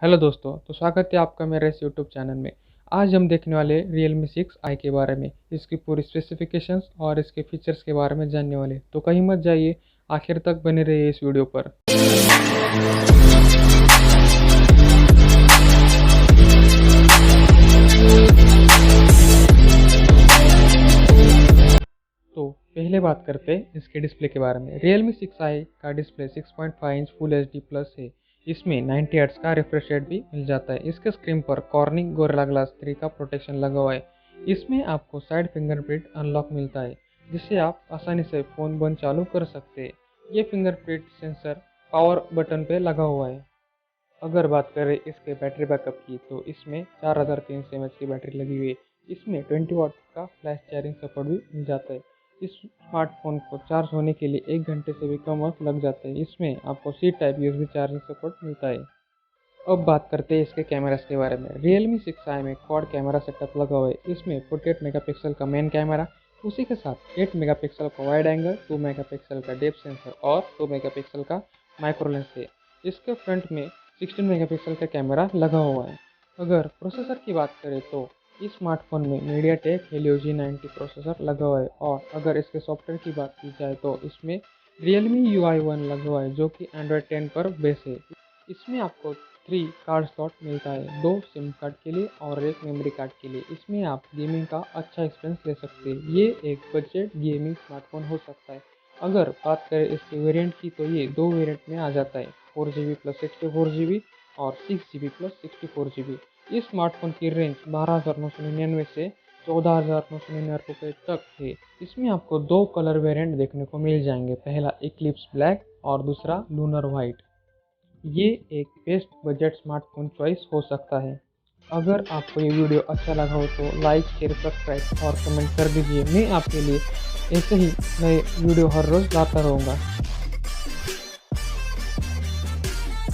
Hello दोस्तों, तो स्वागत है आपका मेरे इस यूट्यूब चैनल में। आज हम देखने वाले Realme 6i के बारे में, इसकी पूरी स्पेसिफिकेशंस और इसके फीचर्स के बारे में जानने वाले। तो कहीं मत जाइए, आखिर तक बने रहिए इस वीडियो पर। तो पहले बात करते हैं इसके डिस्प्ले के बारे में। Realme 6i का display 6.5 inch full HD plus है। इसमें 90 हर्ट्ज का रिफ्रेश रेट भी मिल जाता है। इसके स्क्रीन पर कॉर्निंग गोरिल्ला ग्लास 3 का प्रोटेक्शन लगा हुआ है। इसमें आपको साइड फिंगरप्रिंट अनलॉक मिलता है, जिससे आप आसानी से फ़ोन बंद चालू कर सकते हैं। ये फिंगरप्रिंट सेंसर पावर बटन पे लगा हुआ है। अगर बात करें इसके बैटरी बैकअप की, तो इसमें 4300 mAh की बैटरी लगी हुई है। इसमें 20 वाट का फ्लैश चार्जिंग सपोर्ट भी मिल जाता है। इस स्मार्टफोन को चार्ज होने के लिए 1 घंटे से भी कम वक्त लग जाता है। इसमें आपको C type USB charging support मिलता है। अब बात करते हैं इसके कैमरास के बारे में। Realme 6i में क्वाड कैमरा सेटअप लगा हुआ है। इसमें 48 मेगापिक्सल का मेन कैमरा, उसी के साथ 8 मेगापिक्सल का वाइड एंगल, 2 मेगापिक्सल का डेप्थ सेंसर और 2 मेगापिक्सल का माइक्रो लेंस है। इसके फ्रंट में 16 मेगापिक्सल का कैमरा लगा हुआ है। अगर प्रोसेसर की बात करें, तो इस स्मार्टफोन में मीडियाटेक हेलियो G90 प्रोसेसर लगा हुआ है। और अगर इसके सॉफ्टवेयर की बात की जाए, तो इसमें Realme UI1 लगा हुआ है, जो कि Android 10 पर बेस है। इसमें आपको 3 कार्ड स्लॉट मिलता है, 2 सिम कार्ड के लिए और 1 मेमोरी कार्ड के लिए। इसमें आप गेमिंग का अच्छा एक्सपीरियंस ले सकते हैं। ये एक बजट गेमिंग स्मार्टफोन हो सकता है। अगर बात करें इसके वेरिएंट की, तो ये 2 वेरिएंट में आ जाता है, 4GB प्लस 64GB और 6GB प्लस 64GB। इस स्मार्टफोन की रेंज 12,999 से 14,999 रुपये तक है। इसमें आपको 2 कलर वेरिएंट देखने को मिल जाएंगे, पहला इक्लिप्स ब्लैक और दूसरा लूनर वाइट। ये एक बेस्ट बजट स्मार्टफोन चॉइस हो सकता है। अगर आपको ये वीडियो अच्छा लगा हो, तो लाइक, शेयर, सब्सक्राइब और कमेंट कर दीजिए। मैं आपके लिए ऐसे ही नए वीडियो हर रोज़ लाता रहूँगा।